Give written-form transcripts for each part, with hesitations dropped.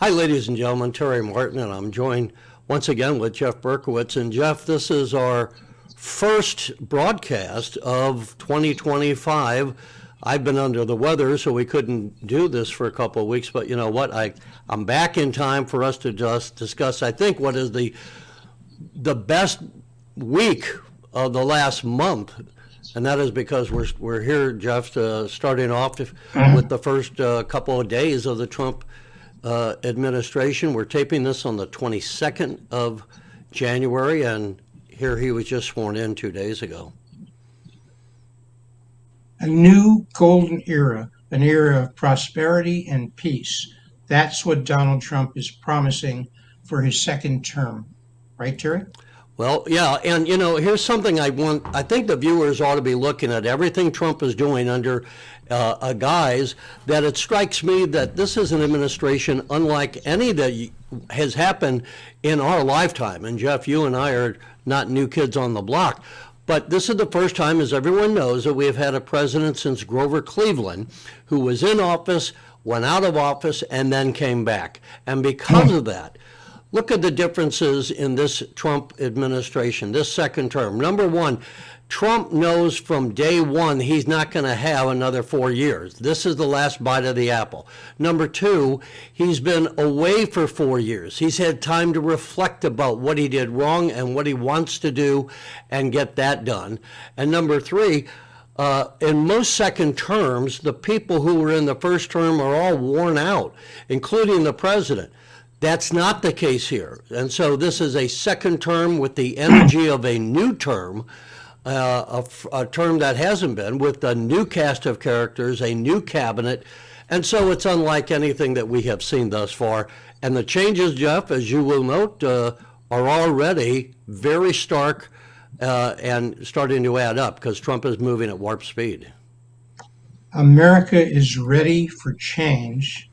Hi, ladies and gentlemen. Terry Martin, and I'm joined once again with Jeff Berkowitz. And Jeff, this is our first broadcast of 2025. I've been under the weather, so we couldn't do this for a couple of weeks. But you know what? I'm back in time for us to just discuss, I think, what is the best week of the last month. And that is because we're here, Jeff, starting off with the first couple of days of the Trump administration. We're taping this on the 22nd of January, and here he was just sworn in 2 days ago. A new golden era, an era of prosperity and peace. That's what Donald Trump is promising for his second term. Right, Terry? Well, yeah, and you know, here's something I think the viewers ought to be looking at everything Trump is doing under a guise that it strikes me that this is an administration unlike any that has happened in our lifetime. And Jeff, you and I are not new kids on the block, but this is the first time, as everyone knows, that we have had a president since Grover Cleveland who was in office, went out of office, and then came back. And because of that, look at the differences in this Trump administration, this second term. Number one, Trump knows from day one he's not going to have another 4 years. This is the last bite of the apple. Number two, he's been away for 4 years. He's had time to reflect about what he did wrong and what he wants to do and get that done. And number three, in most second terms, the people who were in the first term are all worn out, including the president. That's not the case here. And so this is a second term with the energy of a new term, a term that hasn't been, with a new cast of characters, a new cabinet. And so it's unlike anything that we have seen thus far. And the changes, Jeff, as you will note, are already very stark and starting to add up because Trump is moving at warp speed. America is ready for change.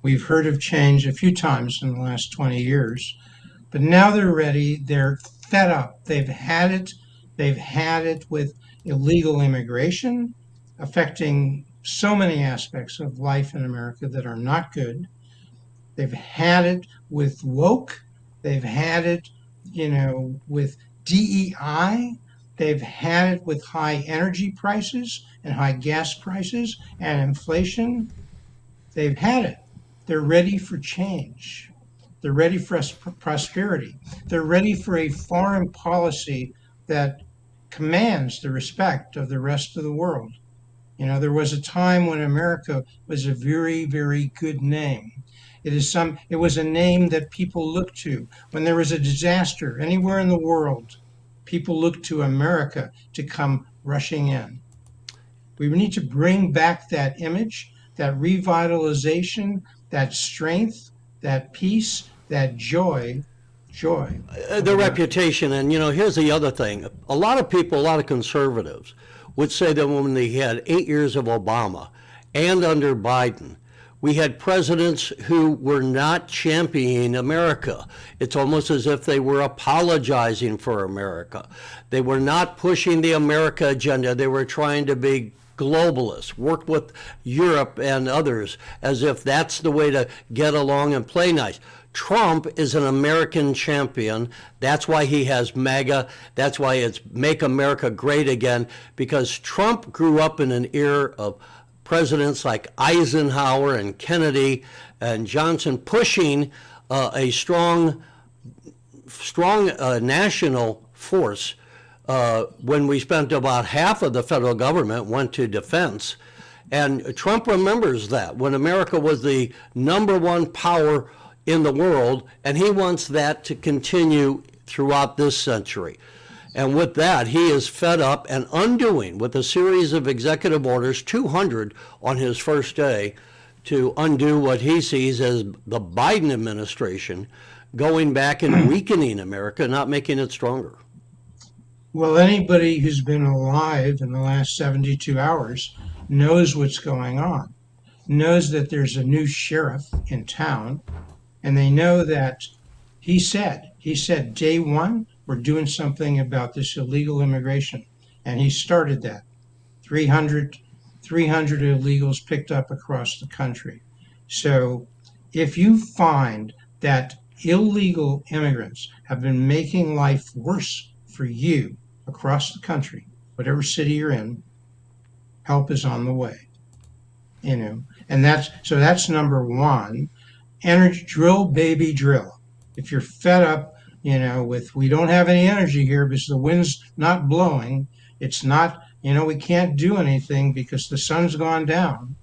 We've heard of change a few times in the last 20 years, but now they're ready. They're fed up. They've had it. They've had it with illegal immigration affecting so many aspects of life in America that are not good. They've had it with woke. They've had it, with DEI. They've had it with high energy prices and high gas prices and inflation. They've had it. They're ready for change. They're ready for prosperity. They're ready for a foreign policy that commands the respect of the rest of the world. There was a time when America was a very, very good name. It was a name that people looked to. When there was a disaster anywhere in the world, people looked to America to come rushing in. We need to bring back that image, that revitalization, that strength, that peace, that joy. The reputation. And here's the other thing. A lot of people, a lot of conservatives would say that when they had 8 years of Obama and under Biden, we had presidents who were not championing America. It's almost as if they were apologizing for America. They were not pushing the America agenda. They were trying to be globalists, work with Europe and others as if that's the way to get along and play nice. Trump is an American champion. That's why he has MAGA. That's why it's Make America Great Again, because Trump grew up in an era of presidents like Eisenhower and Kennedy and Johnson pushing a strong national force. When we spent about half of the federal government went to defense. And Trump remembers that when America was the number one power in the world, and he wants that to continue throughout this century. And with that, he is fed up and undoing with a series of executive orders, 200 on his first day, to undo what he sees as the Biden administration going back and weakening America, not making it stronger. Well, anybody who's been alive in the last 72 hours knows what's going on, knows that there's a new sheriff in town, and they know that he said day one, we're doing something about this illegal immigration. And he started that. 300 illegals picked up across the country. So if you find that illegal immigrants have been making life worse for you across the country, whatever city you're in, help is on the way. And that's number one. Energy, drill, baby, drill. If you're fed up, with we don't have any energy here because the wind's not blowing, it's not, we can't do anything because the sun's gone down.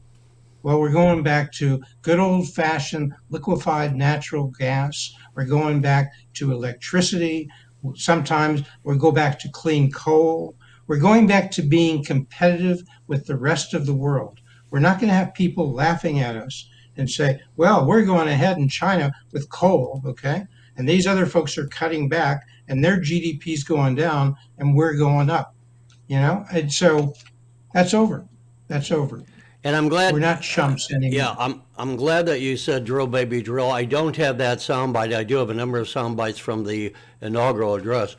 Well, we're going back to good old fashioned liquefied natural gas. We're going back to electricity. Sometimes we go back to clean coal. We're going back to being competitive with the rest of the world. We're not going to have people laughing at us and say, well, we're going ahead in China with coal, okay? And these other folks are cutting back and their GDP's going down and we're going up, And so that's over. That's over. And I'm glad. We're not chumps Yeah, anymore. I'm glad that you said drill, baby, drill. I don't have that soundbite. I do have a number of sound bites from the inaugural address.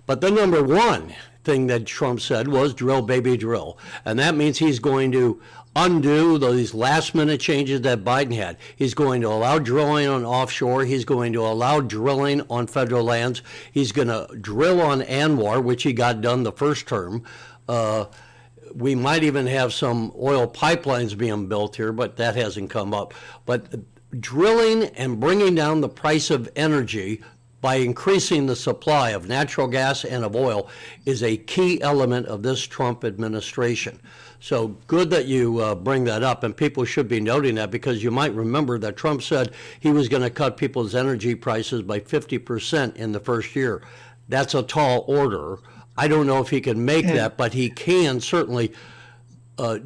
But the number one thing that Trump said was drill, baby, drill. And that means he's going to undo these last minute changes that Biden had. He's going to allow drilling on offshore. He's going to allow drilling on federal lands. He's going to drill on ANWR, which he got done the first term. We might even have some oil pipelines being built here, but that hasn't come up. But drilling and bringing down the price of energy by increasing the supply of natural gas and of oil is a key element of this Trump administration. So good that you bring that up, and people should be noting that, because you might remember that Trump said he was going to cut people's energy prices by 50% in the first year. That's a tall order. I don't know if he can make And, that, but he can certainly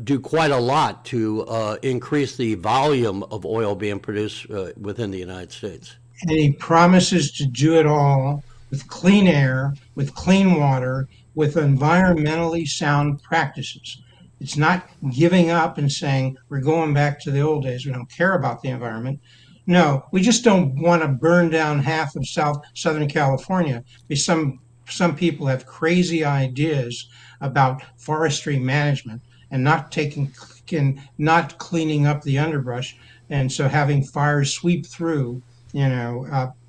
do quite a lot to increase the volume of oil being produced within the United States. and he promises to do it all with clean air, with clean water, with environmentally sound practices. It's not giving up and saying we're going back to the old days. We don't care about the environment. No, we just don't want to burn down half of Southern California. Because some people have crazy ideas about forestry management and not cleaning up the underbrush, and so having fires sweep through,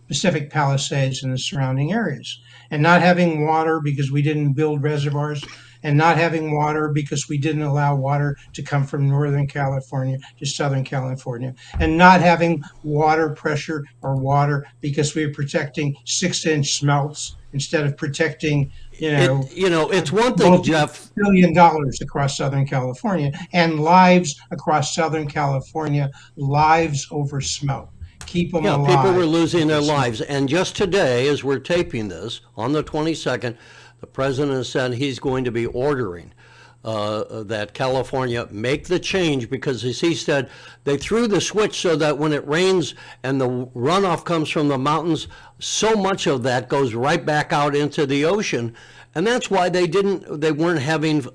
Pacific Palisades and the surrounding areas, and not having water because we didn't build reservoirs, and not having water because we didn't allow water to come from Northern California to Southern California, and not having water pressure or water because we were protecting 6-inch smelts instead of protecting, It's one thing, Jeff. multi-billion dollars across Southern California and lives across Southern California, lives over smoke. Keep them Yeah, people were alive losing their over smoke. lives. And just today, as we're taping this, on the 22nd, the president said he's going to be ordering that California make the change, because, as he said, they threw the switch so that when it rains and the runoff comes from the mountains, so much of that goes right back out into the ocean. And that's why they weren't having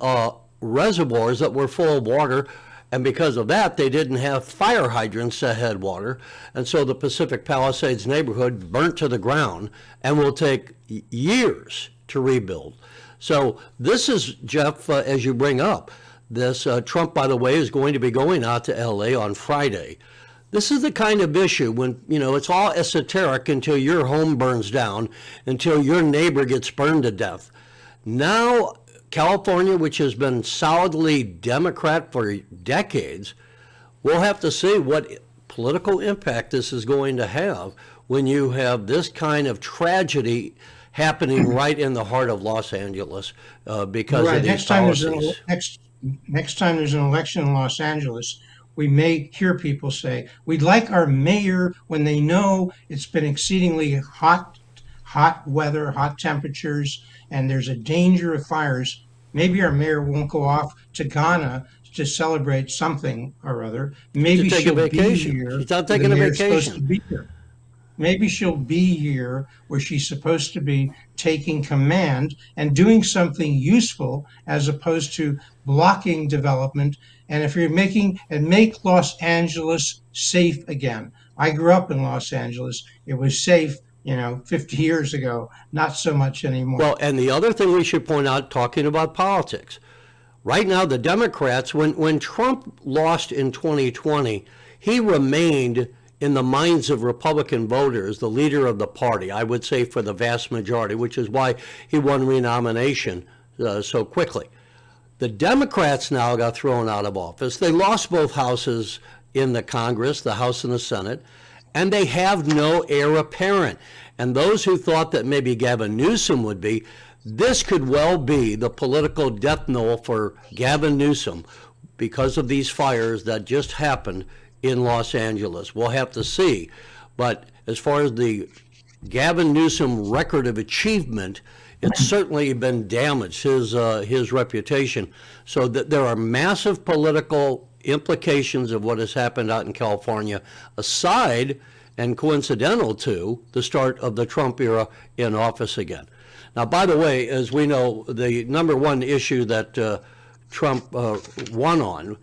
reservoirs that were full of water. And because of that, they didn't have fire hydrants that had water. And so the Pacific Palisades neighborhood burnt to the ground and will take years to rebuild. So this is, Jeff, as you bring up, this Trump, by the way, is going to be going out to LA on Friday. This is the kind of issue when, it's all esoteric until your home burns down, until your neighbor gets burned to death. Now, California, which has been solidly Democrat for decades, we'll have to see what political impact this is going to have when you have this kind of tragedy happening right in the heart of Los Angeles because Right. of these policies. Next time there's an election in Los Angeles, we may hear people say, we'd like our mayor, when they know it's been exceedingly hot weather, hot temperatures, and there's a danger of fires. Maybe our mayor won't go off to Ghana to celebrate something or other. To Maybe take a she'll be vacation. here She's not where the taking a mayor's supposed to vacation. be here. Maybe she'll be here where she's supposed to be taking command and doing something useful as opposed to blocking development. And if you're make Los Angeles safe again. I grew up in Los Angeles. It was safe, 50 years ago, not so much anymore. Well, and the other thing we should point out, talking about politics, right now the Democrats, when Trump lost in 2020, he remained in the minds of Republican voters, the leader of the party, I would say for the vast majority, which is why he won renomination so quickly. The Democrats now got thrown out of office. They lost both houses in the Congress, the House and the Senate, and they have no heir apparent. And those who thought that maybe Gavin Newsom would be, this could well be the political death knell for Gavin Newsom because of these fires that just happened in Los Angeles. We'll have to see. But as far as the Gavin Newsom record of achievement, it's certainly been damaged, his reputation. So that there are massive political implications of what has happened out in California, aside and coincidental to the start of the Trump era in office again. Now, by the way, as we know, the number one issue that Trump won on,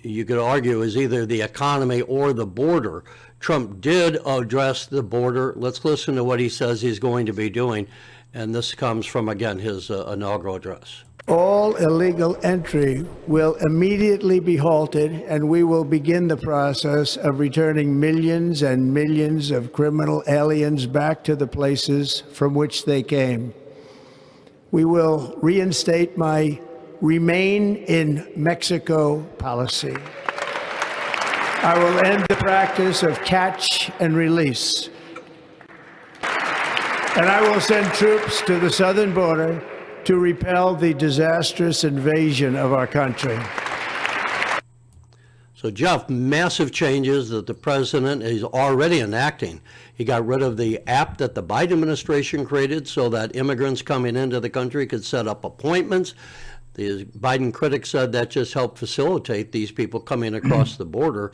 you could argue, is either the economy or the border. Trump did address the border. Let's listen to what he says he's going to be doing. And this comes from, again, his inaugural address. All illegal entry will immediately be halted, and we will begin the process of returning millions and millions of criminal aliens back to the places from which they came. We will reinstate my Remain in Mexico policy. I will end the practice of catch and release. And I will send troops to the southern border to repel the disastrous invasion of our country. So, Jeff, massive changes that the president is already enacting. He got rid of the app that the Biden administration created so that immigrants coming into the country could set up appointments. The Biden critics said that just helped facilitate these people coming across the border.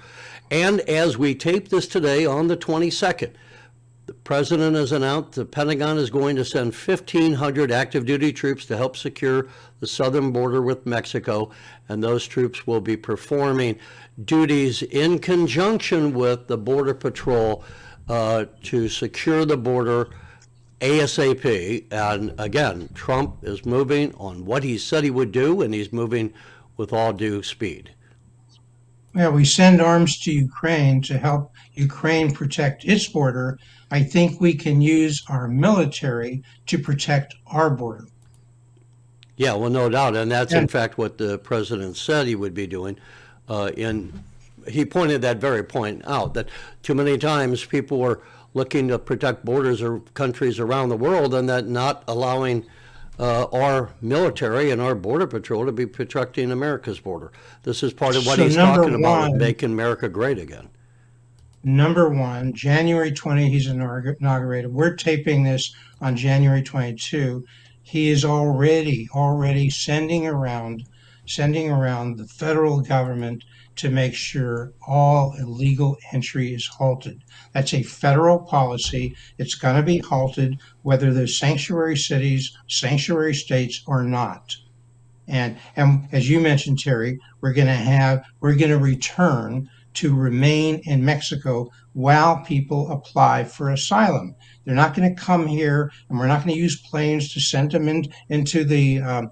And as we tape this today on the 22nd, the president has announced the Pentagon is going to send 1,500 active duty troops to help secure the southern border with Mexico. And those troops will be performing duties in conjunction with the Border Patrol to secure the border ASAP. And again, Trump is moving on what he said he would do, and he's moving with all due speed. Well, we send arms to Ukraine to help Ukraine protect its border. I think we can use our military to protect our border. Yeah, well, no doubt. And that's, in fact, what the president said he would be doing. He pointed that very point out, that too many times people were looking to protect borders of countries around the world, and that not allowing our military and our border patrol to be protecting America's border. This is part of what he's talking about, making America great again. Number one, January 20, he's inaugurated. We're taping this on January 22. He is already sending around the federal government to make sure all illegal entry is halted. That's a federal policy. It's going to be halted whether there's sanctuary cities, sanctuary states, or not. And as you mentioned, Terry, we're going to return to remain in Mexico while people apply for asylum. They're not going to come here, and we're not going to use planes to send them into the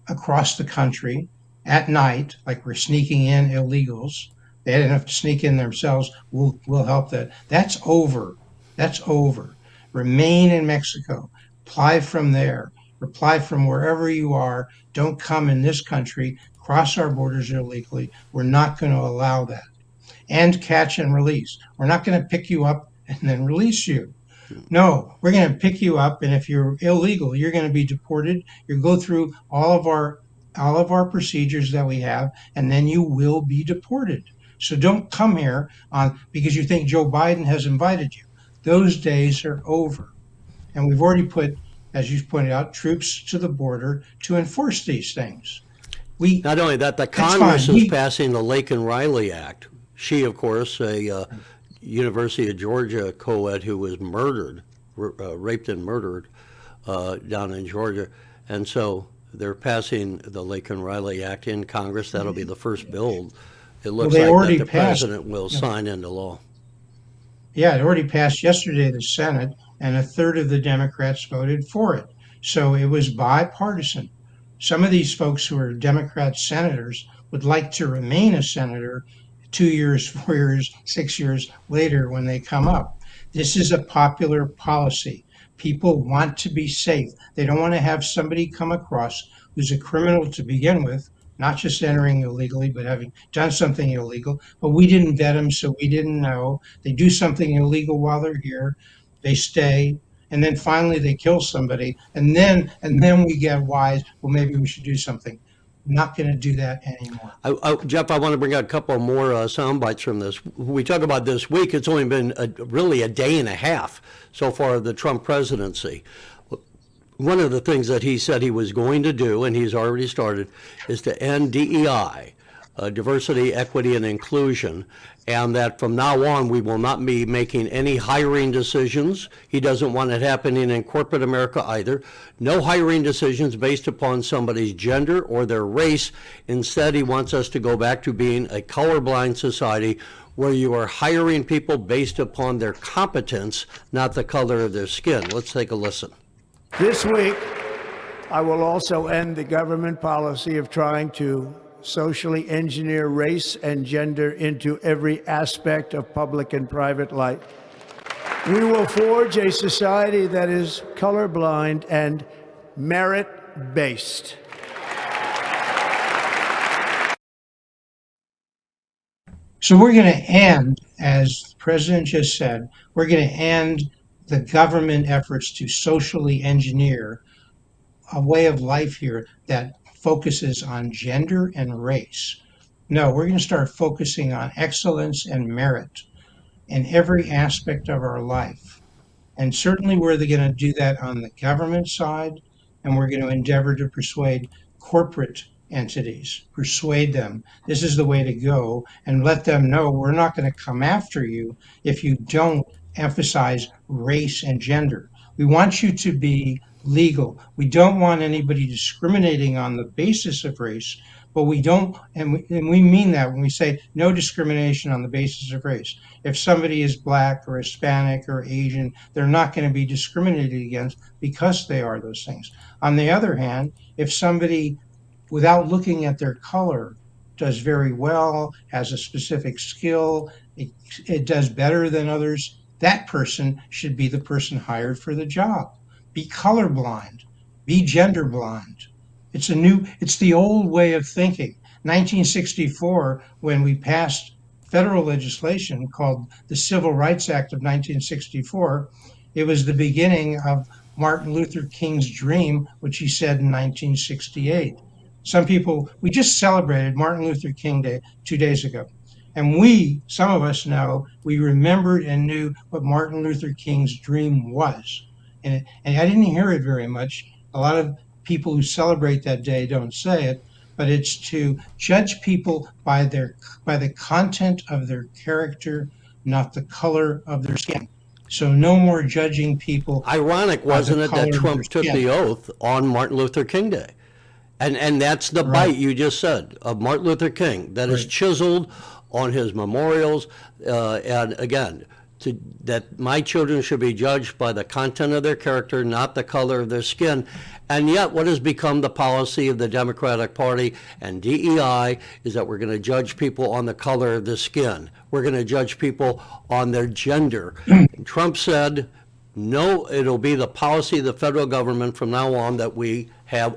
across the country at night, like we're sneaking in illegals. They didn't have to sneak in themselves. We'll help that. That's over. That's over. Remain in Mexico. Apply from there. Apply from wherever you are. Don't come in this country. Cross our borders illegally. We're not going to allow that. And catch and release. We're not going to pick you up and then release you. No, we're going to pick you up, and if you're illegal, you're going to be deported. You go through all of our procedures that we have, and then you will be deported. So don't come here because you think Joe Biden has invited you. Those days are over. And we've already put, as you pointed out, troops to the border to enforce these things. Not only that, the Congress is passing the Laken Riley Act. She, of course, a University of Georgia co-ed who was murdered, raped and murdered down in Georgia. And so they're passing the Laken Riley Act in Congress. That'll be the first bill. It looks like that the president will sign into law. Yeah, it already passed yesterday, the Senate, and a third of the Democrats voted for it. So it was bipartisan. Some of these folks who are Democrat senators would like to remain a senator. 2 years, 4 years, 6 years later when they come up. This is a popular policy. People want to be safe. They don't want to have somebody come across who's a criminal to begin with, not just entering illegally, but having done something illegal. But we didn't vet them, so we didn't know. They do something illegal while they're here. They stay, and then finally they kill somebody, and then we get wise. Well, maybe we should do something. Not going to do that anymore. Jeff, I want to bring out a couple more sound bites from this. We talk about this week. It's only been really a day and a half so far of the Trump presidency. One of the things that he said he was going to do, and he's already started, is to end DEI, diversity, equity, and inclusion, and that from now on we will not be making any hiring decisions. He doesn't want it happening in corporate America either. No hiring decisions based upon somebody's gender or their race. Instead, he wants us to go back to being a colorblind society where you are hiring people based upon their competence, not the color of their skin. Let's take a listen. This week, I will also end the government policy of trying to socially engineer race and gender into every aspect of public and private life. We will forge a society that is colorblind and merit-based. So we're going to end, as the president just said, we're going to end the government efforts to socially engineer a way of life here that focuses on gender and race. No, we're going to start focusing on excellence and merit in every aspect of our life. And certainly we're going to do that on the government side, and we're going to endeavor to persuade corporate entities, persuade them this is the way to go, and let them know we're not going to come after you if you don't emphasize race and gender. We want you to be legal. We don't want anybody discriminating on the basis of race, but we don't, and we mean that when we say no discrimination on the basis of race. If somebody is black or Hispanic or Asian, they're not going to be discriminated against because they are those things. On the other hand, if somebody, without looking at their color, does very well, has a specific skill, it does better than others, that person should be the person hired for the job. Be colorblind, be gender blind. It's the old way of thinking. 1964, when we passed federal legislation called the Civil Rights Act of 1964, it was the beginning of Martin Luther King's dream, which he said in 1968. We just celebrated Martin Luther King Day 2 days ago. And some of us know, we remembered and knew what Martin Luther King's dream was. And I didn't hear it very much. A lot of people who celebrate that day don't say it, but it's to judge people by the content of their character, not the color of their skin. So no more judging people. Ironic, wasn't it, that Trump took the oath on Martin Luther King Day? And that's the bite you just said of Martin Luther King that is chiseled on his memorials. And again, that my children should be judged by the content of their character, not the color of their skin. And yet what has become the policy of the Democratic Party and DEI is that we're going to judge people on the color of their skin. We're going to judge people on their gender. Trump said, no, it'll be the policy of the federal government from now on that we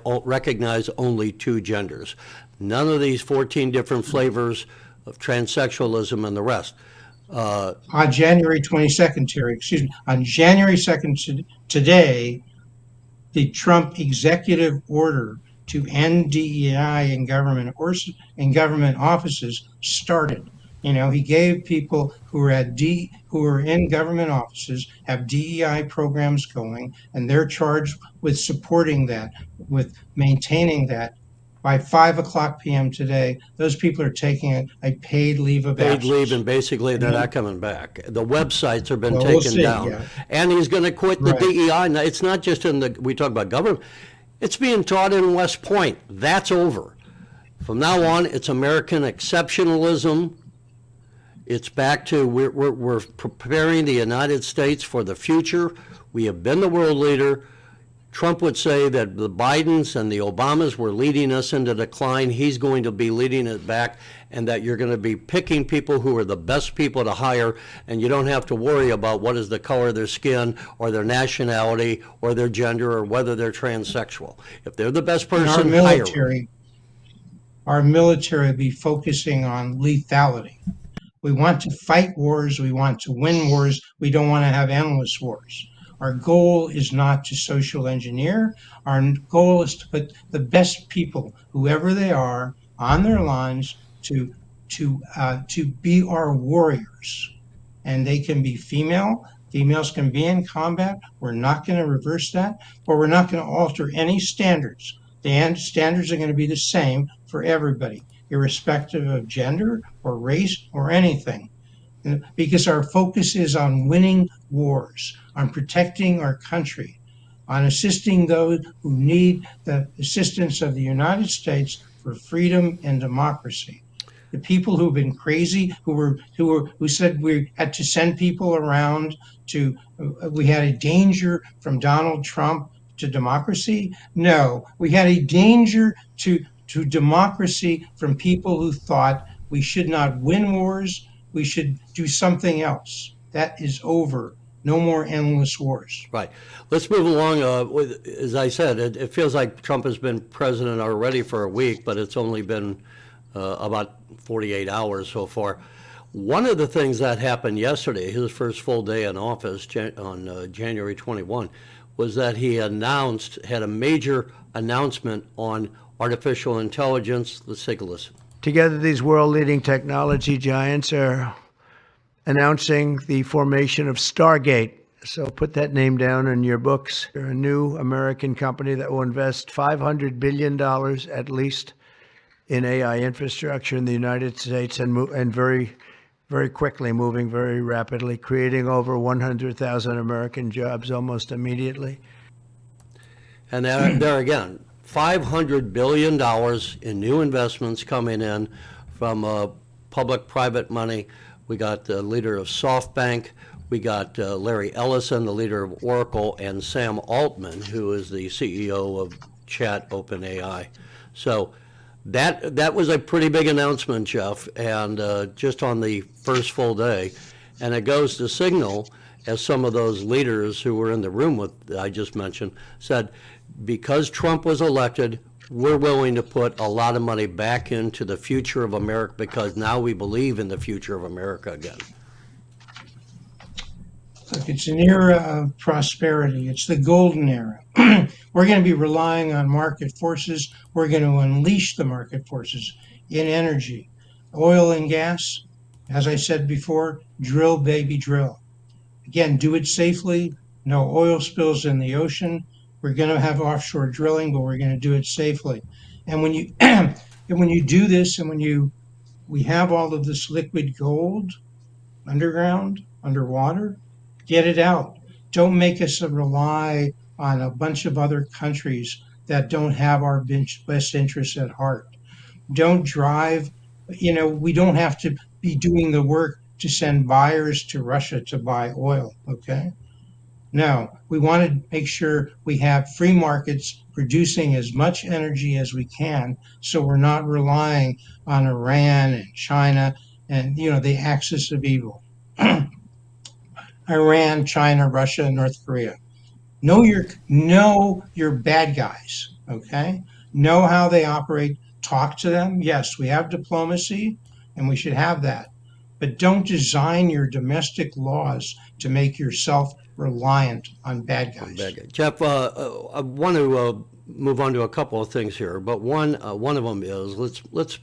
recognize only two genders. None of these 14 different flavors of transsexualism and the rest. On January 22nd, Terry, excuse me, on January 2nd today, the Trump executive order to end DEI in government offices started. He gave people who are in government offices, have DEI programs going, and they're charged with supporting that, with maintaining that. By 5:00 p.m. today, those people are taking a paid leave of absence. Paid leave, and basically they're not coming back. The websites have been taken down. Yeah. And he's going to quit the DEI. Now, it's not just we talk about government. It's being taught in West Point. That's over. From now on, it's American exceptionalism. It's back to we're preparing the United States for the future. We have been the world leader. Trump would say that the Bidens and the Obamas were leading us into decline. He's going to be leading it back, and that you're going to be picking people who are the best people to hire, and you don't have to worry about what is the color of their skin or their nationality or their gender or whether they're transsexual. If they're the best And person, hire them. our military will be focusing on lethality. We want to fight wars. We want to win wars. We don't want to have endless wars. Our goal is not to social engineer. Our goal is to put the best people, whoever they are, on their lines to be our warriors. And they can be female. Females can be in combat. We're not going to reverse that, but we're not going to alter any standards. The standards are going to be the same for everybody, irrespective of gender or race or anything, because our focus is on winning wars, on protecting our country, on assisting those who need the assistance of the United States for freedom and democracy. The people who've been crazy, who said we had to send people around to, we had a danger from Donald Trump to democracy. No, we had a danger to democracy from people who thought we should not win wars. We should do something else. That is over. No more endless wars. Right. Let's move along. As I said, it feels like Trump has been president already for a week, but it's only been about 48 hours so far. One of the things that happened yesterday, his first full day in office on January 21, was that he had a major announcement on artificial intelligence. Let's take a listen. Together, these world-leading technology giants are announcing the formation of Stargate. So put that name down in your books. They're a new American company that will invest $500 billion at least in AI infrastructure in the United States, and very, very quickly, moving very rapidly, creating over 100,000 American jobs almost immediately. And there again, $500 billion in new investments coming in from public-private money. We got the leader of SoftBank. We got Larry Ellison, the leader of Oracle, and Sam Altman, who is the CEO of Chat OpenAI. So that was a pretty big announcement, Jeff, and just on the first full day. And it goes to signal, as some of those leaders who were in the room with I just mentioned said, because Trump was elected, we're willing to put a lot of money back into the future of America because now we believe in the future of America again. Look, it's an era of prosperity. It's the golden era. We're going to be relying on market forces. We're going to unleash the market forces in energy. Oil and gas, as I said before, drill, baby, drill. Again, do it safely. No oil spills in the ocean. We're going to have offshore drilling, but we're going to do it safely. And when you and when you do this, and we have all of this liquid gold underground, underwater, get it out. Don't make us rely on a bunch of other countries that don't have our best interests at heart. Don't drive, we don't have to be doing the work to send buyers to Russia to buy oil, okay? No, we want to make sure we have free markets producing as much energy as we can, so we're not relying on Iran and China and, the axis of evil. Iran, China, Russia, and North Korea. Know your bad guys, okay? Know how they operate. Talk to them. Yes, we have diplomacy, and we should have that. But don't design your domestic laws to make yourself reliant on bad guys. Jeff, I want to move on to a couple of things here, but one of them is let's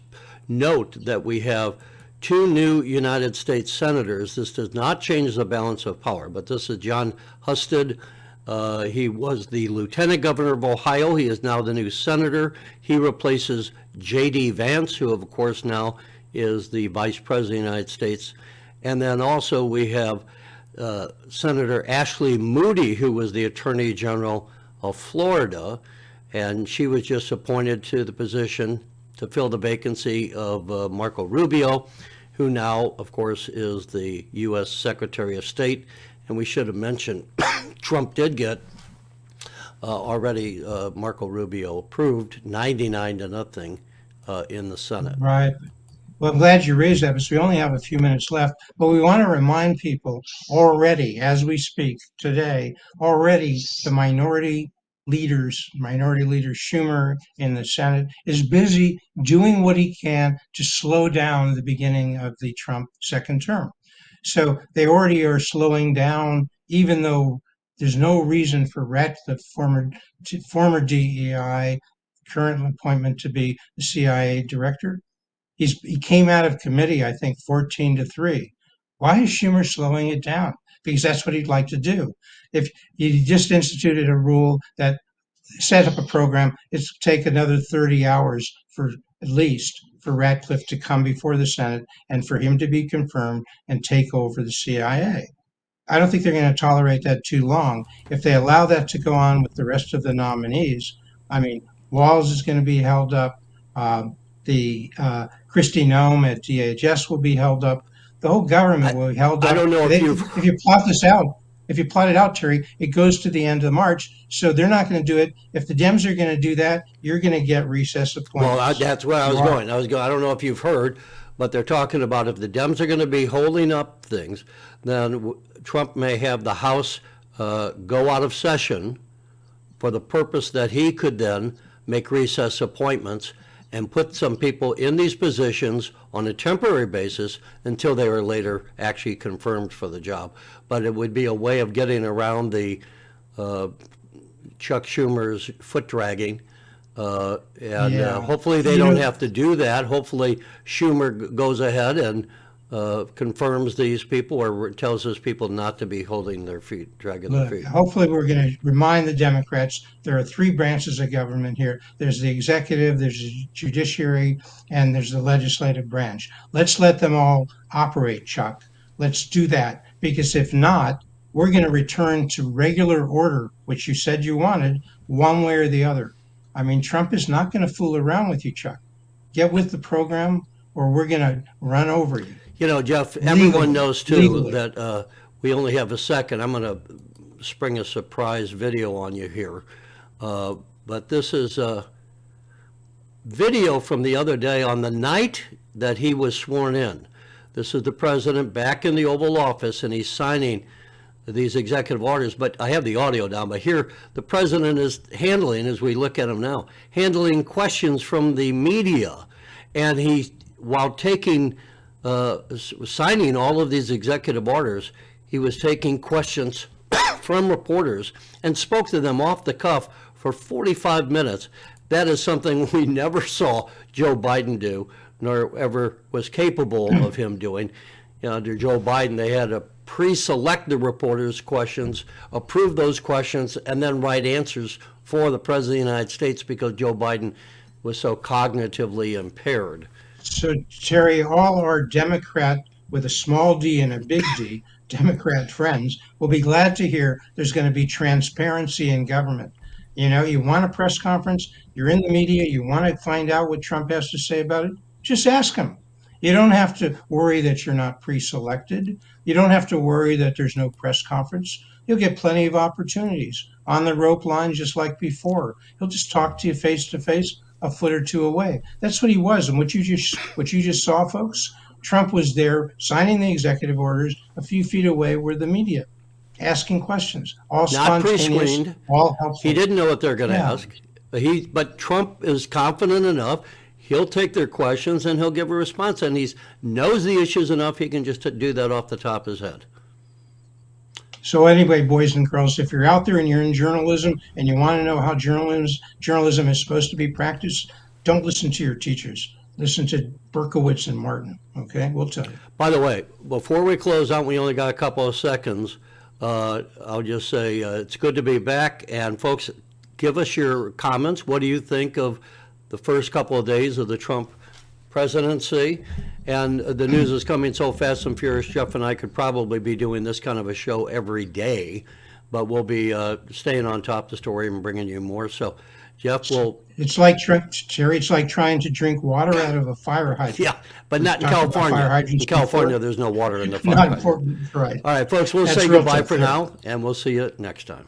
note that we have two new United States senators. This does not change the balance of power, but this is John Husted. He was the lieutenant governor of Ohio. He is now the new senator. He replaces J.D. Vance, who of course now is the vice president of the United States. And then also we have Senator Ashley Moody, who was the attorney general of Florida, and she was just appointed to the position to fill the vacancy of Marco Rubio, who now, of course, is the U.S. Secretary of State. And we should have mentioned Trump did get already Marco Rubio approved 99-0 in the Senate. Right. Well, I'm glad you raised that because we only have a few minutes left. But we want to remind people already, as we speak today, already the Minority Leader Schumer in the Senate is busy doing what he can to slow down the beginning of the Trump second term. So they already are slowing down, even though there's no reason for Ratcliffe, former DEI, current appointment to be the CIA director. He came out of committee, I think, 14-3. Why is Schumer slowing it down? Because that's what he'd like to do. If he just instituted a rule that set up a program, it's take another 30 hours for at least for Ratcliffe to come before the Senate and for him to be confirmed and take over the CIA. I don't think they're going to tolerate that too long. If they allow that to go on with the rest of the nominees, I mean, Walz is going to be held up. The Kristi Noem at DHS will be held up. The whole government will be held up. I don't know if you plot this out. If you plot it out, Terry, it goes to the end of March. So they're not going to do it. If the Dems are going to do that, you're going to get recess appointments. Well, that's where I was going. I don't know if you've heard, but they're talking about if the Dems are going to be holding up things, then Trump may have the House go out of session for the purpose that he could then make recess appointments and put some people in these positions on a temporary basis until they were later actually confirmed for the job. But it would be a way of getting around the Chuck Schumer's foot dragging. Hopefully they don't have to do that. Hopefully Schumer goes ahead and confirms these people or tells his people not to be holding their feet, dragging their feet. Hopefully we're going to remind the Democrats there are three branches of government here. There's the executive, there's the judiciary, and there's the legislative branch. Let's let them all operate, Chuck. Let's do that, because if not, we're going to return to regular order, which you said you wanted, one way or the other. I mean, Trump is not going to fool around with you, Chuck. Get with the program or we're going to run over you. You know, Jeff, everyone knows too that we only have a second. I'm going to spring a surprise video on you here. But this is a video from the other day on the night that he was sworn in. This is the president back in the Oval Office, and he's signing these executive orders. But I have the audio down. But here, the president is handling, as we look at him now, handling questions from the media. And he, while taking signing all of these executive orders, he was taking questions from reporters and spoke to them off the cuff for 45 minutes. That is something we never saw Joe Biden do, nor ever was capable of him doing. You know, under Joe Biden, they had to pre-select the reporters' questions, approve those questions, and then write answers for the President of the United States because Joe Biden was so cognitively impaired. So, Terry, all our Democrat with a small d and a big D, Democrat friends, will be glad to hear there's going to be transparency in government. You know, you want a press conference, you're in the media, you want to find out what Trump has to say about it, just ask him. You don't have to worry that you're not pre-selected. You don't have to worry that there's no press conference. You'll get plenty of opportunities on the rope line just like before. He'll just talk to you face to face, a foot or two away. That's what he was. And what you just saw, folks, Trump was there signing the executive orders. A few feet away were the media asking questions, all Not spontaneous, pre-screened. all helpful. He didn't know what they're going to Yeah. ask. But Trump is confident enough. He'll take their questions and he'll give a response. And he knows the issues enough. He can just do that off the top of his head. So anyway, boys and girls, if you're out there and you're in journalism and you want to know how journalism is supposed to be practiced, don't listen to your teachers. Listen to Berkowitz and Martin, okay? We'll tell you. By the way, before we close out, we only got a couple of seconds. I'll just say it's good to be back. And folks, give us your comments. What do you think of the first couple of days of the Trump presidency? And the news is coming so fast and furious. Jeff and I could probably be doing this kind of a show every day, but we'll be staying on top of the story and bringing you more. So, Jeff, It's like, Terry, it's like trying to drink water out of a fire hydrant. yeah, but not in Talked about fire California. hydrants In California, before. there's no water in the fire Not hydrant. important, right. All right, folks, we'll That's say real goodbye tough, for yeah. now, and we'll see you next time.